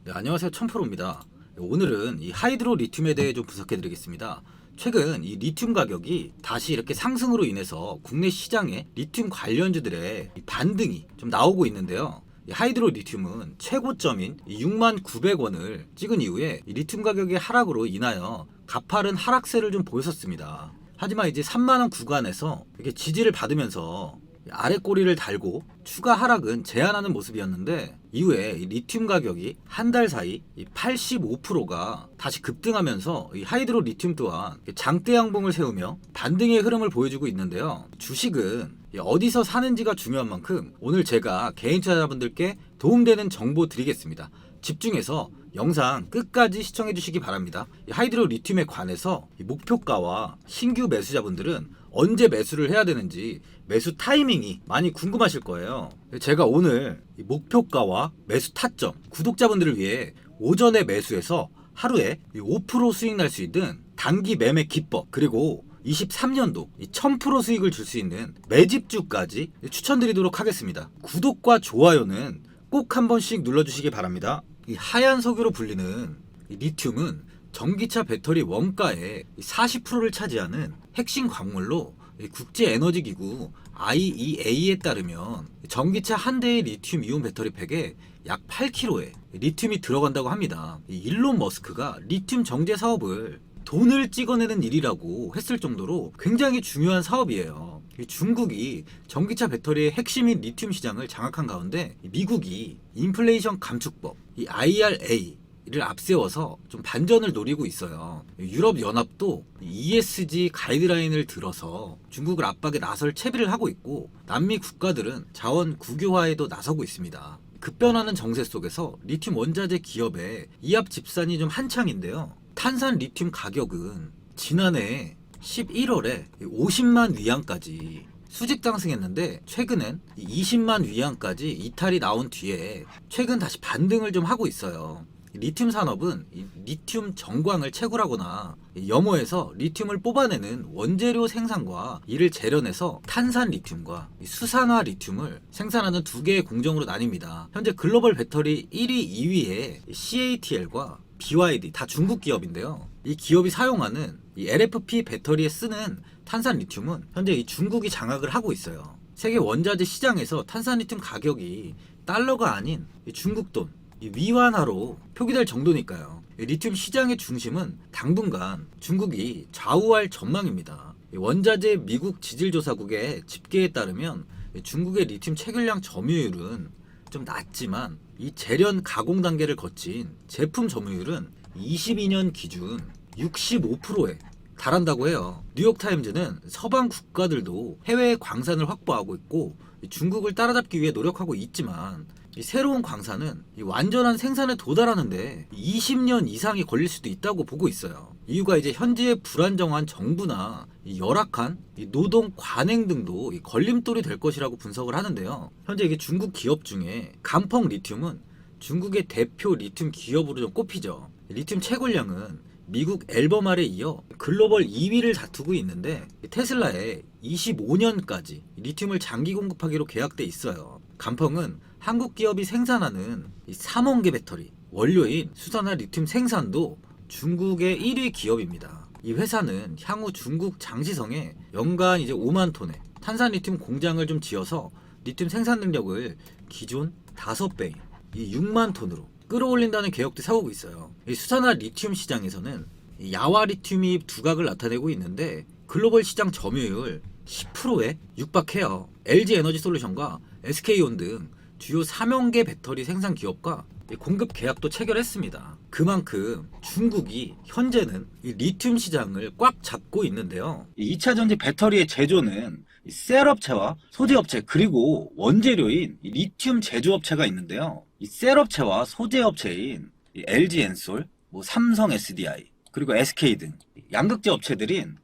네, 안녕하세요. 천프로입니다. 오늘은 이 하이드로 리튬에 대해 좀 분석해 드리겠습니다. 최근 이 리튬 가격이 다시 이렇게 상승으로 인해서 국내 시장에 리튬 관련주들의 이 반등이 좀 나오고 있는데요. 이 하이드로 리튬은 최고점인 69,900원을 찍은 이후에 이 리튬 가격의 하락으로 인하여 가파른 하락세를 좀 보였었습니다. 하지만 이제 30,000원 구간에서 이렇게 지지를 받으면서 아래 꼬리를 달고 추가 하락은 제한하는 모습이었는데, 이후에 리튬 가격이 한 달 사이 85%가 다시 급등하면서 이 하이드로 리튬 또한 장대 양봉을 세우며 반등의 흐름을 보여주고 있는데요. 주식은 어디서 사는지가 중요한 만큼 오늘 제가 개인 투자자분들께 도움되는 정보 드리겠습니다. 집중해서 영상 끝까지 시청해 주시기 바랍니다. 하이드로 리튬에 관해서 목표가와 신규 매수자분들은 언제 매수를 해야 되는지 매수 타이밍이 많이 궁금하실 거예요. 제가 오늘 목표가와 매수 타점, 구독자분들을 위해 오전에 매수해서 하루에 5% 수익 날 수 있는 단기 매매 기법, 그리고 23년도 1000% 수익을 줄 수 있는 매집주까지 추천드리도록 하겠습니다. 구독과 좋아요는 꼭 한 번씩 눌러주시기 바랍니다. 이 하얀 석유로 불리는 이 리튬은 전기차 배터리 원가의 40%를 차지하는 핵심 광물로 국제에너지기구 IEA에 따르면 전기차 한 대의 리튬 이온 배터리 팩에 약 8kg의 리튬이 들어간다고 합니다. 일론 머스크가 리튬 정제 사업을 돈을 찍어내는 일이라고 했을 정도로 굉장히 중요한 사업이에요. 중국이 전기차 배터리의 핵심인 리튬 시장을 장악한 가운데 미국이 인플레이션 감축법, 이 IRA를 앞세워서 좀 반전을 노리고 있어요. 유럽연합도 ESG 가이드라인을 들어서 중국을 압박에 나설 채비를 하고 있고, 남미 국가들은 자원 국유화에도 나서고 있습니다. 급변하는 정세 속에서 리튬 원자재 기업의 이합 집산이 좀 한창인데요. 탄산 리튬 가격은 지난해 11월에 50만 위안까지 수직 상승했는데, 최근엔 20만 위안까지 이탈이 나온 뒤에 최근 다시 반등을 좀 하고 있어요. 리튬 산업은 리튬 정광을 채굴하거나 염호에서 리튬을 뽑아내는 원재료 생산과 이를 재련해서 탄산 리튬과 수산화 리튬을 생산하는 두 개의 공정으로 나뉩니다. 현재 글로벌 배터리 1위, 2위에 CATL과 BYD 다 중국 기업인데요. 이 기업이 사용하는 이 LFP 배터리에 쓰는 탄산 리튬은 현재 이 중국이 장악을 하고 있어요. 세계 원자재 시장에서 탄산 리튬 가격이 달러가 아닌 중국 돈 위안화로 표기될 정도니까요. 리튬 시장의 중심은 당분간 중국이 좌우할 전망입니다. 원자재 미국 지질조사국의 집계에 따르면 중국의 리튬 채굴량 점유율은 좀 낮지만 이 재련 가공 단계를 거친 제품 점유율은 22년 기준 65%에 달한다고 해요. 뉴욕타임즈는 서방 국가들도 해외 광산을 확보하고 있고 중국을 따라잡기 위해 노력하고 있지만, 이 새로운 광산은 이 완전한 생산에 도달하는데 20년 이상이 걸릴 수도 있다고 보고 있어요. 이유가 이제 현재의 불안정한 정부나 이 열악한 이 노동 관행 등도 이 걸림돌이 될 것이라고 분석을 하는데요. 현재 이게 중국 기업 중에 간펑 리튬은 중국의 대표 리튬 기업으로 좀 꼽히죠. 리튬 채굴량은 미국 앨범알에 이어 글로벌 2위를 다투고 있는데, 테슬라에 25년까지 리튬을 장기 공급하기로 계약돼 있어요. 간펑은 한국 기업이 생산하는 이 3원계 배터리 원료인 수산화 리튬 생산도 중국의 1위 기업입니다. 이 회사는 향후 중국 장시성에 연간 이제 5만 톤의 탄산 리튬 공장을 좀 지어서 리튬 생산 능력을 기존 5배인 이 6만 톤으로 끌어올린다는 계획도 세우고 있어요. 이 수산화 리튬 시장에서는 야화 리튬이 두각을 나타내고 있는데, 글로벌 시장 점유율 10%에 육박해요. LG 에너지 솔루션과 SK온 등 주요 3원계 배터리 생산 기업과 공급 계약도 체결했습니다. 그만큼 중국이 현재는 이 리튬 시장을 꽉 잡고 있는데요. 2차 전지 배터리의 제조는 셀업체와 소재업체, 그리고 원재료인 리튬 제조업체가 있는데요. 이 셀업체와 소재업체인 LG엔솔, 삼성 SDI, 그리고 SK 등 양극재 업체들인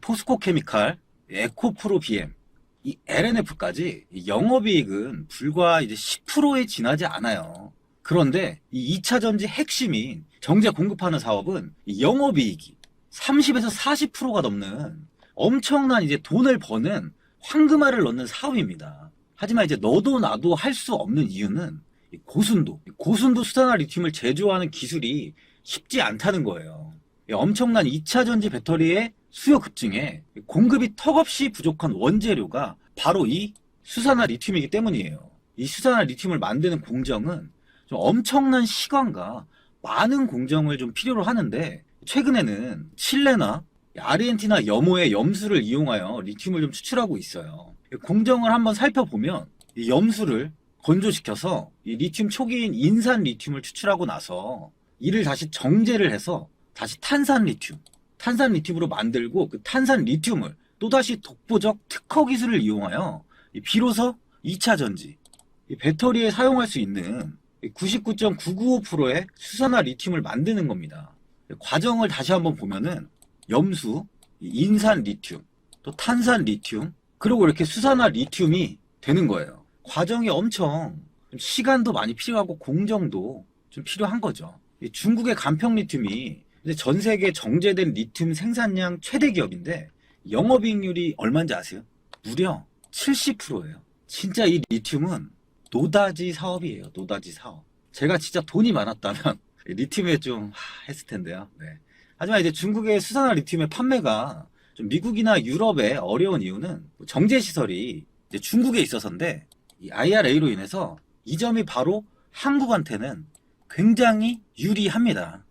포스코 케미칼, 에코프로 BM, 이 LNF까지 영업이익은 불과 이제 10%에 지나지 않아요. 그런데 이 2차 전지 핵심인 정제 공급하는 사업은 영업이익이 30에서 40%가 넘는 엄청난 이제 돈을 버는 황금알을 넣는 사업입니다. 하지만 이제 너도 나도 할 수 없는 이유는 고순도 수산화 리튬을 제조하는 기술이 쉽지 않다는 거예요. 엄청난 2차 전지 배터리의 수요 급증에 공급이 턱없이 부족한 원재료가 바로 이 수산화 리튬이기 때문이에요. 이 수산화 리튬을 만드는 공정은 좀 엄청난 시간과 많은 공정을 좀 필요로 하는데, 최근에는 칠레나 아르헨티나 염호의 염수를 이용하여 리튬을 좀 추출하고 있어요. 공정을 한번 살펴보면 이 염수를 건조시켜서 이 리튬 초기인 인산 리튬을 추출하고 나서 이를 다시 정제를 해서 다시 탄산 리튬으로 만들고, 그 탄산 리튬을 또다시 독보적 특허 기술을 이용하여 비로소 2차 전지 배터리에 사용할 수 있는 99.995%의 수산화 리튬을 만드는 겁니다. 과정을 다시 한번 보면은 염수, 인산 리튬, 또 탄산 리튬, 그리고 이렇게 수산화 리튬이 되는 거예요. 과정이 엄청 시간도 많이 필요하고 공정도 좀 필요한 거죠. 중국의 간평 리튬이 전 세계 정제된 리튬 생산량 최대 기업인데 영업이익률이 얼마인지 아세요? 무려 70%예요. 진짜 이 리튬은 노다지 사업이에요. 노다지 사업. 제가 진짜 돈이 많았다면 리튬에 좀 했을 텐데요. 네. 하지만 이제 중국의 수산화 리튬의 판매가 좀 미국이나 유럽에 어려운 이유는 정제 시설이 이제 중국에 있어서인데, 이 IRA로 인해서 이 점이 바로 한국한테는 굉장히 유리합니다.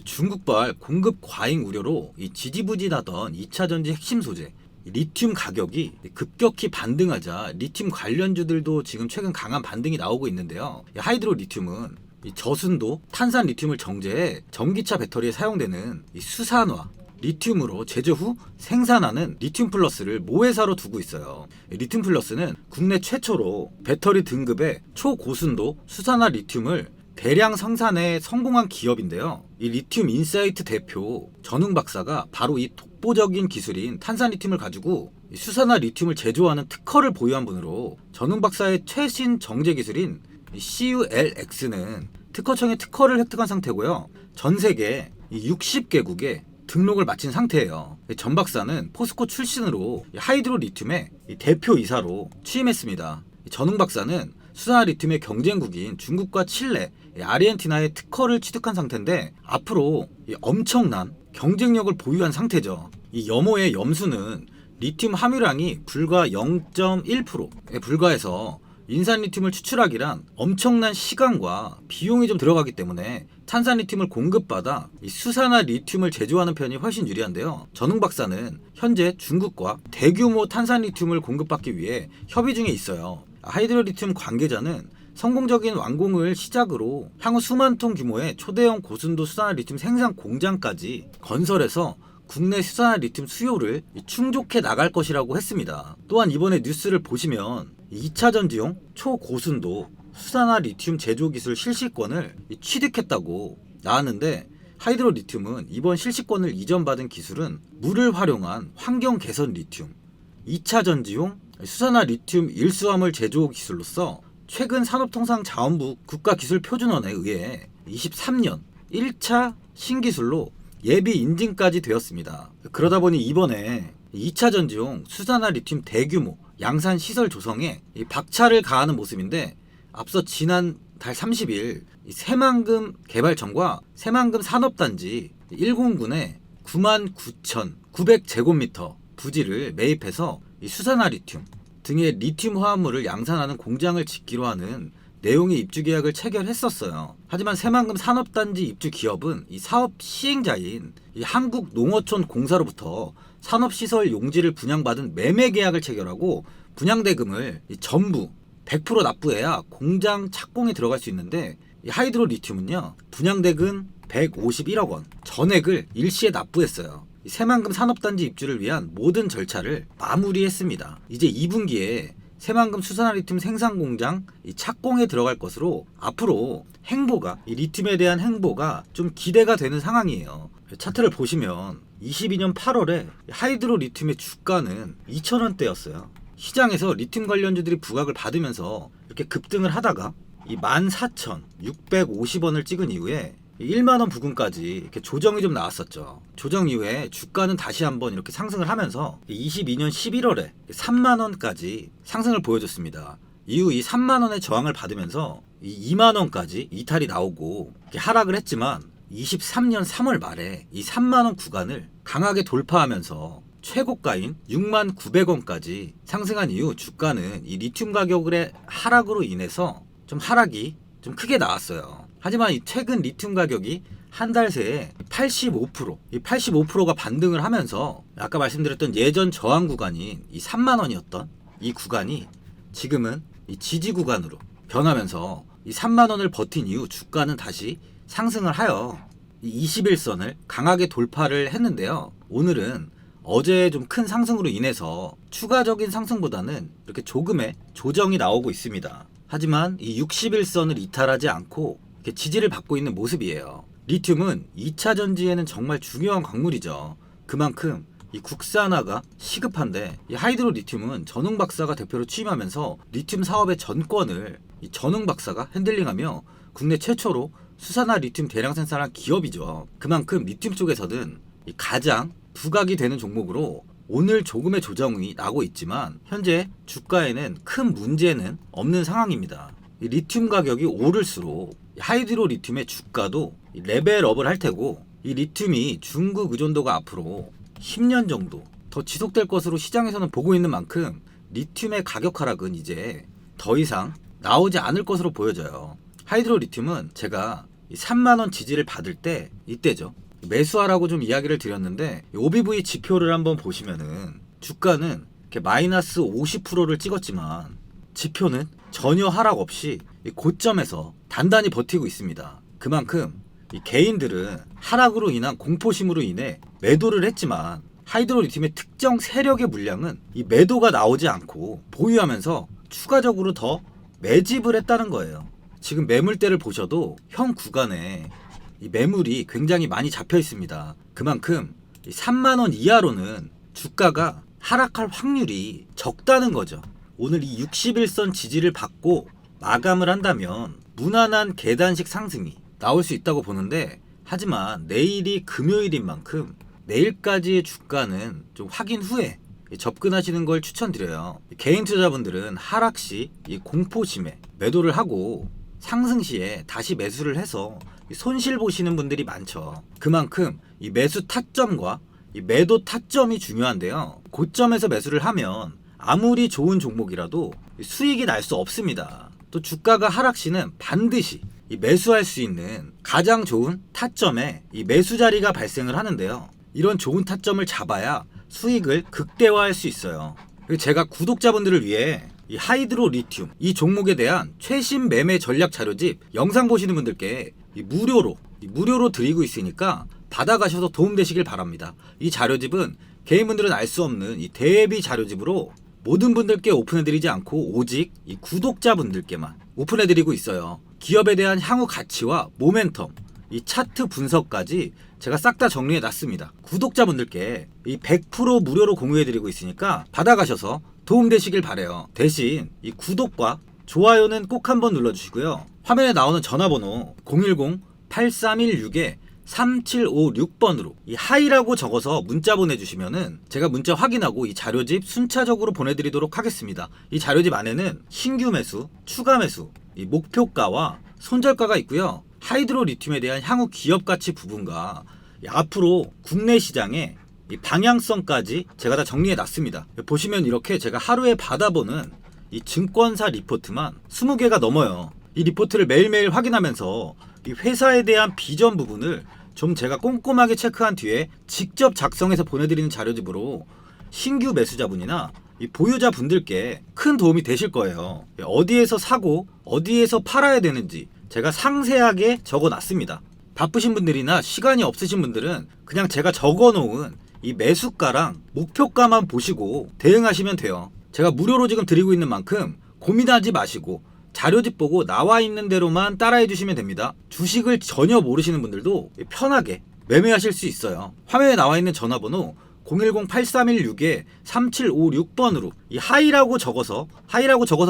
중국발 공급 과잉 우려로 이 지지부진하던 2차 전지 핵심 소재 리튬 가격이 급격히 반등하자 리튬 관련주들도 지금 최근 강한 반등이 나오고 있는데요. 하이드로 리튬은 이 저순도 탄산 리튬을 정제해 전기차 배터리에 사용되는 이 수산화 리튬으로 제조 후 생산하는 리튬 플러스를 모회사로 두고 있어요. 리튬 플러스는 국내 최초로 배터리 등급의 초고순도 수산화 리튬을 대량 생산에 성공한 기업인데요. 이 리튬 인사이트 대표 전웅 박사가 바로 이 독보적인 기술인 탄산 리튬을 가지고 이 수산화 리튬을 제조하는 특허를 보유한 분으로, 전웅 박사의 최신 정제 기술인 CULX는 특허청의 특허를 획득한 상태고요. 전 세계 60개국에 등록을 마친 상태예요. 전 박사는 포스코 출신으로 하이드로 리튬의 대표이사로 취임했습니다. 전웅 박사는 수산화 리튬의 경쟁국인 중국과 칠레, 아르헨티나의 특허를 취득한 상태인데 앞으로 엄청난 경쟁력을 보유한 상태죠. 이 염호의 염수는 리튬 함유량이 불과 0.1%에 불과해서 인산 리튬을 추출하기란 엄청난 시간과 비용이 좀 들어가기 때문에 탄산 리튬을 공급받아 이 수산화 리튬을 제조하는 편이 훨씬 유리한데요. 전웅 박사는 현재 중국과 대규모 탄산 리튬을 공급받기 위해 협의 중에 있어요. 하이드로 리튬 관계자는 성공적인 완공을 시작으로 향후 수만 톤 규모의 초대형 고순도 수산화 리튬 생산 공장까지 건설해서 국내 수산화 리튬 수요를 충족해 나갈 것이라고 했습니다. 또한 이번에 뉴스를 보시면 2차 전지용 초고순도 수산화 리튬 제조 기술 실시권을 취득했다고 나왔는데, 하이드로 리튬은 이번 실시권을 이전받은 기술은 물을 활용한 환경 개선 리튬 2차 전지용 수산화 리튬 일수화물 제조 기술로서 최근 산업통상자원부 국가기술표준원에 의해 23년 1차 신기술로 예비 인증까지 되었습니다. 그러다 보니 이번에 2차 전지용 수산화 리튬 대규모 양산 시설 조성에 박차를 가하는 모습인데, 앞서 지난 달 30일 새만금 개발청과 새만금 산업단지 1공군에 99,900제곱미터 부지를 매입해서 이 수산화 리튬 등의 리튬 화합물을 양산하는 공장을 짓기로 하는 내용의 입주 계약을 체결했었어요. 하지만 새만금 산업단지 입주 기업은 이 사업 시행자인 이 한국농어촌공사로부터 산업시설 용지를 분양받은 매매 계약을 체결하고 분양대금을 전부 100% 납부해야 공장 착공에 들어갈 수 있는데, 이 하이드로 리튬은요 분양대금 151억 원 전액을 일시에 납부했어요. 새만금 산업단지 입주를 위한 모든 절차를 마무리했습니다. 이제 2분기에 새만금 수산화 리튬 생산 공장 착공에 들어갈 것으로 앞으로 행보가, 이 리튬에 대한 행보가 좀 기대가 되는 상황이에요. 차트를 보시면 22년 8월에 하이드로 리튬의 주가는 2,000원대였어요. 시장에서 리튬 관련주들이 부각을 받으면서 이렇게 급등을 하다가 이 14,650원을 찍은 이후에 1만원 부근까지 이렇게 조정이 좀 나왔었죠. 조정 이후에 주가는 다시 한번 이렇게 상승을 하면서 22년 11월에 3만원까지 상승을 보여줬습니다. 이후 이 3만원의 저항을 받으면서 이 2만 원까지 이탈이 나오고 하락을 했지만 23년 3월 말에 이 3만 원 구간을 강하게 돌파하면서 최고가인 6만 900원까지 상승한 이후 주가는 이 리튬 가격의 하락으로 인해서 좀 하락이 좀 크게 나왔어요. 하지만 이 최근 리튬 가격이 한 달 새에 85%, 이 85%가 반등을 하면서 아까 말씀드렸던 예전 저항 구간인 이 3만 원이었던 이 구간이 지금은 이 지지 구간으로 변하면서 이 3만 원을 버틴 이후 주가는 다시 상승을 하여 이 21선을 강하게 돌파를 했는데요. 오늘은 어제 좀 큰 상승으로 인해서 추가적인 상승보다는 이렇게 조금의 조정이 나오고 있습니다. 하지만 이 61선을 이탈하지 않고 이렇게 지지를 받고 있는 모습이에요. 리튬은 2차 전지에는 정말 중요한 광물이죠. 그만큼 이 국산화가 시급한데 이 하이드로 리튬은 전웅 박사가 대표로 취임하면서 리튬 사업의 전권을 이 전웅 박사가 핸들링하며 국내 최초로 수산화 리튬 대량 생산한 기업이죠. 그만큼 리튬 쪽에서는 이 가장 부각이 되는 종목으로 오늘 조금의 조정이 나고 있지만 현재 주가에는 큰 문제는 없는 상황입니다. 이 리튬 가격이 오를수록 하이드로 리튬의 주가도 레벨업을 할 테고 이 리튬이 중국 의존도가 앞으로 10년 정도 더 지속될 것으로 시장에서는 보고 있는 만큼 리튬의 가격 하락은 이제 더 이상 나오지 않을 것으로 보여져요. 하이드로 리튬은 제가 3만원 지지를 받을 때 이때죠. 매수하라고 좀 이야기를 드렸는데 OBV 지표를 한번 보시면은 주가는 이렇게 마이너스 50%를 찍었지만 지표는 전혀 하락 없이 고점에서 단단히 버티고 있습니다. 그만큼 이 개인들은 하락으로 인한 공포심으로 인해 매도를 했지만 하이드로 리튬의 특정 세력의 물량은 이 매도가 나오지 않고 보유하면서 추가적으로 더 매집을 했다는 거예요. 지금 매물대를 보셔도 현 구간에 이 매물이 굉장히 많이 잡혀 있습니다. 그만큼 3만 원 이하로는 주가가 하락할 확률이 적다는 거죠. 오늘 이 61선 지지를 받고 마감을 한다면 무난한 계단식 상승이 나올 수 있다고 보는데, 하지만 내일이 금요일인 만큼 내일까지의 주가는 좀 확인 후에 접근하시는 걸 추천드려요. 개인 투자분들은 하락 시 이 공포심에 매도를 하고 상승 시에 다시 매수를 해서 손실 보시는 분들이 많죠. 그만큼 이 매수 타점과 이 매도 타점이 중요한데요. 고점에서 매수를 하면 아무리 좋은 종목이라도 수익이 날 수 없습니다. 또 주가가 하락 시는 반드시 이 매수할 수 있는 가장 좋은 타점에 이 매수 자리가 발생을 하는데요. 이런 좋은 타점을 잡아야 수익을 극대화할 수 있어요. 그리고 제가 구독자분들을 위해 이 하이드로 리튬 이 종목에 대한 최신 매매 전략 자료집 영상 보시는 분들께 무료로 드리고 있으니까 받아가셔서 도움되시길 바랍니다. 이 자료집은 개인분들은 알 수 없는 이 대비 자료집으로 모든 분들께 오픈해드리지 않고 오직 이 구독자분들께만 오픈해드리고 있어요. 기업에 대한 향후 가치와 모멘텀, 이 차트 분석까지 제가 싹 다 정리해놨습니다. 구독자분들께 이 100% 무료로 공유해드리고 있으니까 받아가셔서 도움되시길 바래요. 대신 이 구독과 좋아요는 꼭 한번 눌러주시고요. 화면에 나오는 전화번호 010-8316-3756번으로 이 하이라고 적어서 문자 보내주시면은 제가 문자 확인하고 이 자료집 순차적으로 보내드리도록 하겠습니다. 이 자료집 안에는 신규 매수, 추가 매수, 이 목표가와 손절가가 있고요. 하이드로 리튬에 대한 향후 기업 가치 부분과 앞으로 국내 시장의 이 방향성까지 제가 다 정리해 놨습니다. 보시면 이렇게 제가 하루에 받아보는 이 증권사 리포트만 20개가 넘어요. 이 리포트를 매일매일 확인하면서 이 회사에 대한 비전 부분을 좀 제가 꼼꼼하게 체크한 뒤에 직접 작성해서 보내드리는 자료집으로 신규 매수자분이나 이 보유자분들께 큰 도움이 되실 거예요. 어디에서 사고 어디에서 팔아야 되는지 제가 상세하게 적어놨습니다. 바쁘신 분들이나 시간이 없으신 분들은 그냥 제가 적어놓은 이 매수가랑 목표가만 보시고 대응하시면 돼요. 제가 무료로 지금 드리고 있는 만큼 고민하지 마시고 자료집 보고 나와 있는 대로만 따라해 주시면 됩니다. 주식을 전혀 모르시는 분들도 편하게 매매하실 수 있어요. 화면에 나와 있는 전화번호 010-8316-3756번으로 이 하이라고 적어서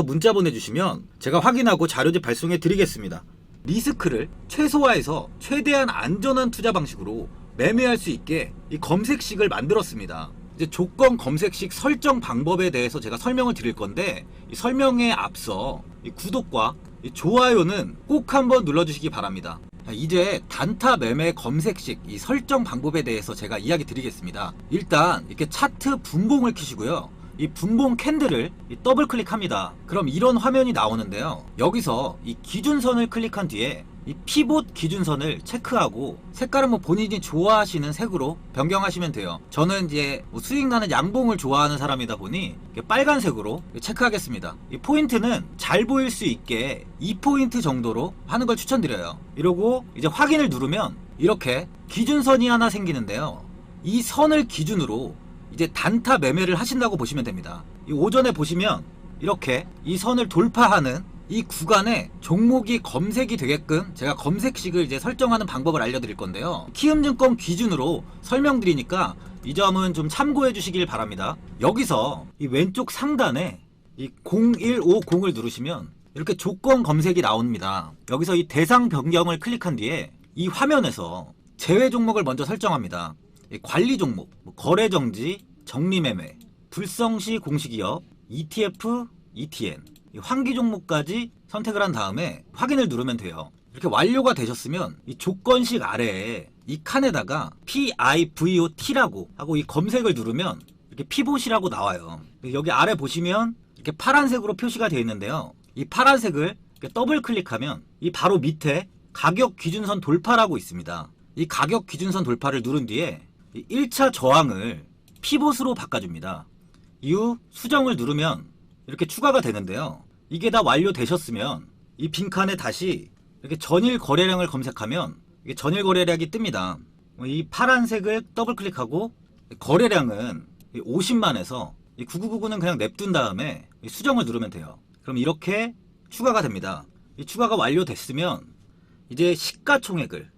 문자 보내주시면 제가 확인하고 자료집 발송해 드리겠습니다. 리스크를 최소화해서 최대한 안전한 투자 방식으로 매매할 수 있게 이 검색식을 만들었습니다. 이제 조건 검색식 설정 방법에 대해서 제가 설명을 드릴 건데 이 설명에 앞서 이 구독과 이 좋아요는 꼭 한번 눌러주시기 바랍니다. 이제 단타 매매 검색식 이 설정 방법에 대해서 제가 이야기 드리겠습니다. 일단 이렇게 차트 분봉을 켜시고요. 이 분봉 캔들을 더블 클릭합니다. 그럼 이런 화면이 나오는데요. 여기서 이 기준선을 클릭한 뒤에 이 피봇 기준선을 체크하고 색깔은 뭐 본인이 좋아하시는 색으로 변경하시면 돼요. 저는 이제 뭐 수익 나는 양봉을 좋아하는 사람이다 보니 빨간색으로 체크하겠습니다. 이 포인트는 잘 보일 수 있게 2포인트 정도로 하는 걸 추천드려요. 이러고 이제 확인을 누르면 이렇게 기준선이 하나 생기는데요. 이 선을 기준으로 이제 단타 매매를 하신다고 보시면 됩니다. 이 오전에 보시면 이렇게 이 선을 돌파하는 이 구간에 종목이 검색이 되게끔 제가 검색식을 이제 설정하는 방법을 알려드릴 건데요. 키움증권 기준으로 설명드리니까 이 점은 좀 참고해 주시길 바랍니다. 여기서 이 왼쪽 상단에 이 0150을 누르시면 이렇게 조건 검색이 나옵니다. 여기서 이 대상 변경을 클릭한 뒤에 이 화면에서 제외 종목을 먼저 설정합니다. 관리 종목, 거래 정지, 정리 매매, 불성시 공시기업, ETF, ETN, 환기 종목까지 선택을 한 다음에 확인을 누르면 돼요. 이렇게 완료가 되셨으면 이 조건식 아래에 이 칸에다가 PIVOT라고 하고 이 검색을 누르면 이렇게 피봇이라고 나와요. 여기 아래 보시면 이렇게 파란색으로 표시가 되어 있는데요. 이 파란색을 이렇게 더블 클릭하면 이 바로 밑에 가격 기준선 돌파라고 있습니다. 이 가격 기준선 돌파를 누른 뒤에 이 1차 저항을 피봇으로 바꿔줍니다. 이후 수정을 누르면 이렇게 추가가 되는데요. 이게 다 완료되셨으면 이 빈칸에 다시 이렇게 전일 거래량을 검색하면 이게 전일 거래량이 뜹니다. 이 파란색을 더블 클릭하고 거래량은 50만에서 9999는 그냥 냅둔 다음에 수정을 누르면 돼요. 그럼 이렇게 추가가 됩니다. 이 추가가 완료됐으면 이제 시가총액을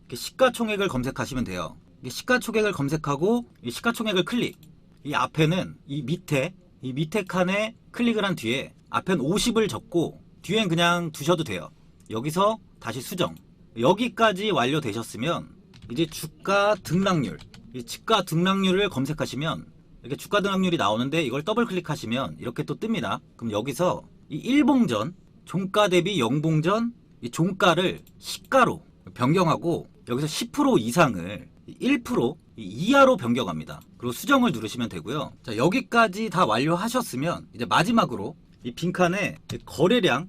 검색하시면 돼요. 시가총액을 검색하고 이 시가총액을 클릭. 이 앞에는 이 밑에 칸에 클릭을 한 뒤에 앞엔 50을 적고 뒤엔 그냥 두셔도 돼요. 여기서 다시 수정. 여기까지 완료되셨으면 이제 주가 등락률. 이 주가 등락률을 검색하시면 이렇게 주가 등락률이 나오는데 이걸 더블 클릭하시면 이렇게 또 뜹니다. 그럼 여기서 이 일봉전, 종가 대비 영봉전 이 종가를 시가로 변경하고 여기서 10% 이상을 1% 이하로 변경합니다. 그리고 수정을 누르시면 되고요. 자, 여기까지 다 완료하셨으면 이제 마지막으로 이 빈칸에 거래량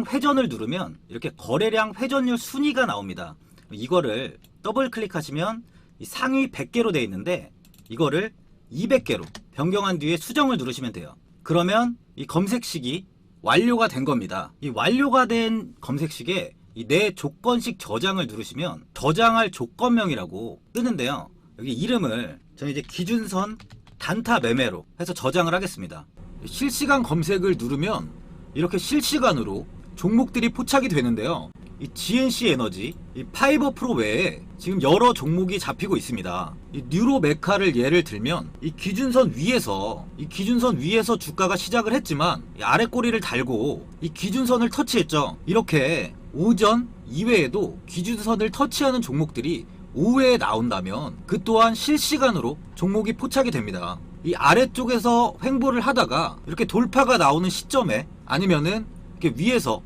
회전을 누르면 이렇게 거래량 회전율 순위가 나옵니다. 이거를 더블 클릭하시면 이 상위 100개로 되어 있는데 이거를 200개로 변경한 뒤에 수정을 누르시면 돼요. 그러면 이 검색식이 완료가 된 겁니다. 이 완료가 된 검색식에 이 내 조건식 저장을 누르시면 저장할 조건명이라고 뜨는데요. 여기 이름을 저는 이제 기준선 단타 매매로 해서 저장을 하겠습니다. 실시간 검색을 누르면 이렇게 실시간으로 종목들이 포착이 되는데요. 이 GNC 에너지, 이 파이버 프로 외에 지금 여러 종목이 잡히고 있습니다. 이 뉴로메카를 예를 들면 이 기준선 위에서 주가가 시작을 했지만 이 아래 꼬리를 달고 이 기준선을 터치했죠. 이렇게 오전 이외에도 기준선을 터치하는 종목들이 오후에 나온다면 그 또한 실시간으로 종목이 포착이 됩니다. 이 아래쪽에서 횡보를 하다가 이렇게 돌파가 나오는 시점에 아니면은 이렇게 위에서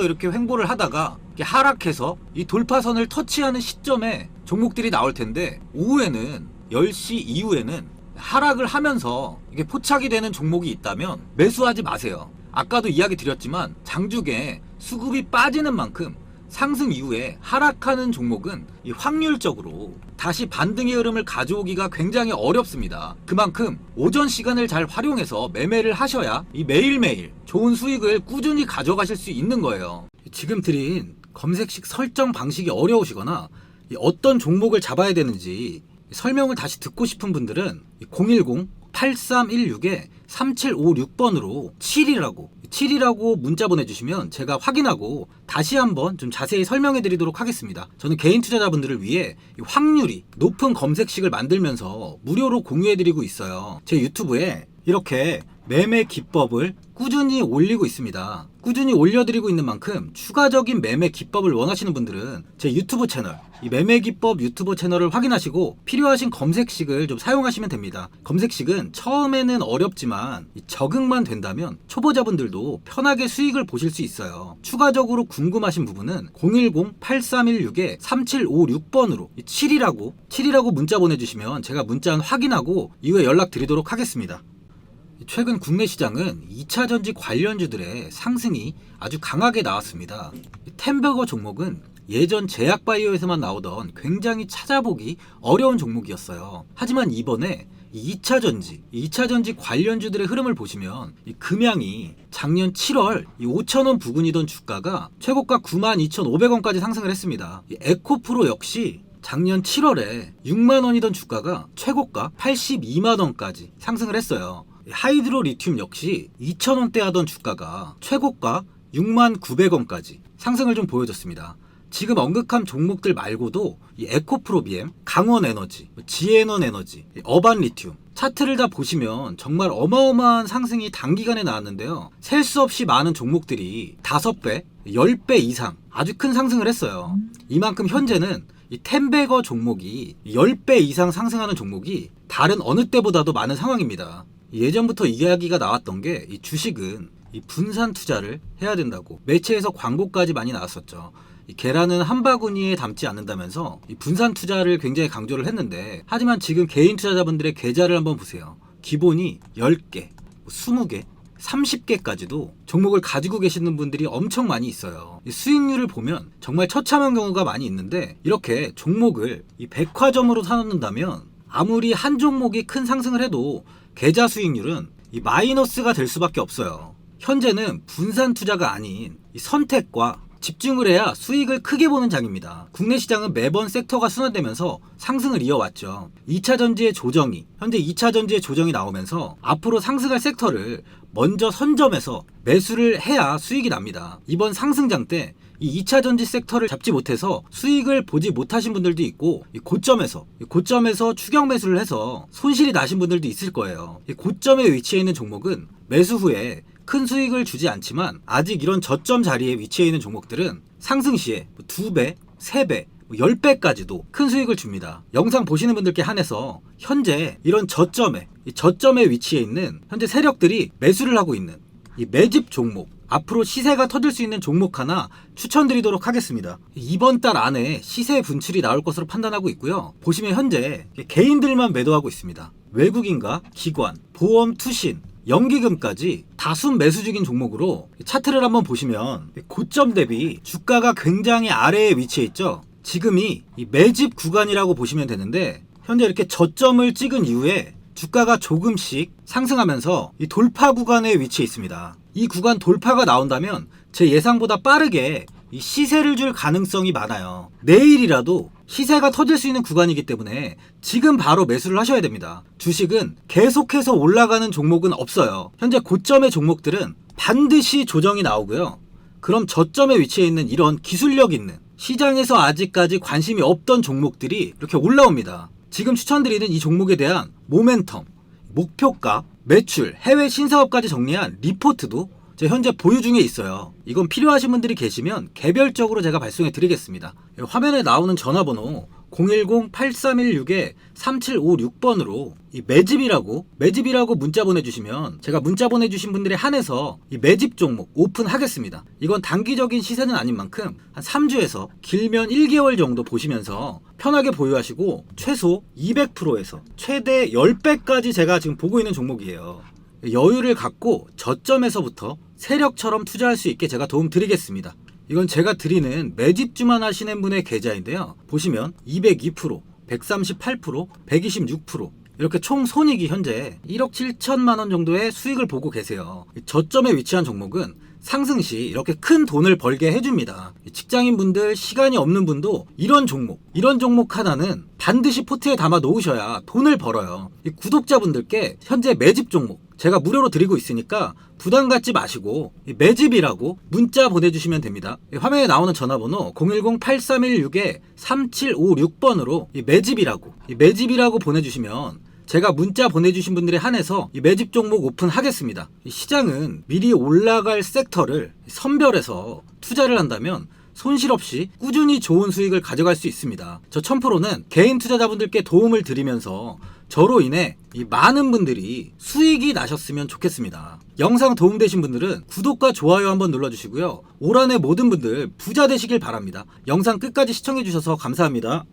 이렇게 횡보를 하다가 이렇게 하락해서 이 돌파선을 터치하는 시점에 종목들이 나올 텐데 오후에는 10시 이후에는 하락을 하면서 이게 포착이 되는 종목이 있다면 매수하지 마세요. 아까도 이야기 드렸지만 장중에 수급이 빠지는 만큼 상승 이후에 하락하는 종목은 이 확률적으로 다시 반등의 흐름을 가져오기가 굉장히 어렵습니다. 그만큼 오전 시간을 잘 활용해서 매매를 하셔야 이 매일매일 좋은 수익을 꾸준히 가져가실 수 있는 거예요. 지금 드린 검색식 설정 방식이 어려우시거나 어떤 종목을 잡아야 되는지 설명을 다시 듣고 싶은 분들은 010-8316-3756번으로 7이라고 문자 보내주시면 제가 확인하고 다시 한번 좀 자세히 설명해 드리도록 하겠습니다. 저는 개인 투자자분들을 위해 확률이 높은 검색식을 만들면서 무료로 공유해 드리고 있어요. 제 유튜브에 이렇게 매매 기법을 꾸준히 올리고 있습니다. 꾸준히 올려드리고 있는 만큼 추가적인 매매 기법을 원하시는 분들은 제 유튜브 채널, 이 매매 기법 유튜브 채널을 확인하시고 필요하신 검색식을 좀 사용하시면 됩니다. 검색식은 처음에는 어렵지만 적응만 된다면 초보자분들도 편하게 수익을 보실 수 있어요. 추가적으로 궁금하신 부분은 010-8316-3756번으로 7이라고 문자 보내주시면 제가 문자 확인하고 이후에 연락드리도록 하겠습니다. 최근 국내 시장은 2차전지 관련주들의 상승이 아주 강하게 나왔습니다. 템버거 종목은 예전 제약바이오에서만 나오던 굉장히 찾아보기 어려운 종목이었어요. 하지만 이번에 2차전지 관련주들의 흐름을 보시면 금양이 작년 7월 5,000원 부근이던 주가가 최고가 92,500원까지 상승을 했습니다. 에코프로 역시 작년 7월에 6만원이던 주가가 최고가 82만원까지 상승을 했어요. 하이드로 리튬 역시 2,000원대 하던 주가가 최고가 69,900원까지 상승을 좀 보여줬습니다. 지금 언급한 종목들 말고도 이 에코프로비엠, 강원에너지, 지에너에너지, 어반리튬 차트를 다 보시면 정말 어마어마한 상승이 단기간에 나왔는데요. 셀 수 없이 많은 종목들이 5배, 10배 이상 아주 큰 상승을 했어요. 이만큼 현재는 이 템베거 종목이 10배 이상 상승하는 종목이 다른 어느 때보다도 많은 상황입니다. 예전부터 이야기가 나왔던 게 이 주식은 이 분산 투자를 해야 된다고 매체에서 광고까지 많이 나왔었죠. 이 계란은 한 바구니에 담지 않는다면서 이 분산 투자를 굉장히 강조를 했는데, 하지만 지금 개인 투자자분들의 계좌를 한번 보세요. 기본이 10개, 20개, 30개까지도 종목을 가지고 계시는 분들이 엄청 많이 있어요. 이 수익률을 보면 정말 처참한 경우가 많이 있는데, 이렇게 종목을 이 백화점으로 사놓는다면 아무리 한 종목이 큰 상승을 해도 계좌 수익률은 이 마이너스가 될 수밖에 없어요. 현재는 분산 투자가 아닌 이 선택과 집중을 해야 수익을 크게 보는 장입니다. 국내 시장은 매번 섹터가 순환되면서 상승을 이어왔죠. 2차전지의 조정이, 현재 2차전지의 조정이 나오면서 앞으로 상승할 섹터를 먼저 선점해서 매수를 해야 수익이 납니다. 이번 상승장 때 이 2차전지 섹터를 잡지 못해서 수익을 보지 못하신 분들도 있고, 이 고점에서 추격 매수를 해서 손실이 나신 분들도 있을 거예요. 이 고점에 위치해 있는 종목은 매수 후에 큰 수익을 주지 않지만, 아직 이런 저점 자리에 위치해 있는 종목들은 상승 시에 2배, 3배, 10배까지도 큰 수익을 줍니다. 영상 보시는 분들께 한해서 현재 이런 저점에 위치해 있는 현재 세력들이 매수를 하고 있는 이 매집 종목, 앞으로 시세가 터질 수 있는 종목 하나 추천드리도록 하겠습니다. 이번 달 안에 시세 분출이 나올 것으로 판단하고 있고요. 보시면 현재 개인들만 매도하고 있습니다. 외국인과 기관, 보험, 투신, 연기금까지 다수 매수 중인 종목으로 차트를 한번 보시면 고점 대비 주가가 굉장히 아래에 위치해 있죠. 지금이 이 매집 구간이라고 보시면 되는데, 현재 이렇게 저점을 찍은 이후에 주가가 조금씩 상승하면서 이 돌파 구간에 위치해 있습니다. 이 구간 돌파가 나온다면 제 예상보다 빠르게 이 시세를 줄 가능성이 많아요. 내일이라도 시세가 터질 수 있는 구간이기 때문에 지금 바로 매수를 하셔야 됩니다. 주식은 계속해서 올라가는 종목은 없어요. 현재 고점의 종목들은 반드시 조정이 나오고요. 그럼 저점에 위치해 있는 이런 기술력 있는, 시장에서 아직까지 관심이 없던 종목들이 이렇게 올라옵니다. 지금 추천드리는 이 종목에 대한 모멘텀, 목표가, 매출, 해외 신사업까지 정리한 리포트도 제 현재 보유 중에 있어요. 이건 필요하신 분들이 계시면 개별적으로 제가 발송해 드리겠습니다. 화면에 나오는 전화번호 010-8316-3756번으로 이 매집이라고 문자 보내주시면 제가 문자 보내주신 분들에 한해서 이 매집 종목 오픈하겠습니다. 이건 단기적인 시세는 아닌 만큼 한 3주에서 길면 1개월 정도 보시면서 편하게 보유하시고, 최소 200%에서 최대 10배까지 제가 지금 보고 있는 종목이에요. 여유를 갖고 저점에서부터 세력처럼 투자할 수 있게 제가 도움 드리겠습니다. 이건 제가 드리는 매집주만 하시는 분의 계좌인데요. 보시면 202%, 138%, 126% 이렇게 총 손익이 현재 1억 7천만 원 정도의 수익을 보고 계세요. 저점에 위치한 종목은 상승 시 이렇게 큰 돈을 벌게 해줍니다. 직장인분들, 시간이 없는 분도 이런 종목 하나는 반드시 포트에 담아 놓으셔야 돈을 벌어요. 구독자분들께 현재 매집 종목 제가 무료로 드리고 있으니까 부담 갖지 마시고 매집이라고 문자 보내주시면 됩니다. 화면에 나오는 전화번호 010-8316-3756번으로 매집이라고 보내주시면 제가 문자 보내주신 분들에 한해서 이 매집 종목 오픈하겠습니다. 이 시장은 미리 올라갈 섹터를 선별해서 투자를 한다면 손실 없이 꾸준히 좋은 수익을 가져갈 수 있습니다. 저 1000%는 개인 투자자분들께 도움을 드리면서 저로 인해 이 많은 분들이 수익이 나셨으면 좋겠습니다. 영상 도움되신 분들은 구독과 좋아요 한번 눌러주시고요. 올 한해 모든 분들 부자 되시길 바랍니다. 영상 끝까지 시청해주셔서 감사합니다.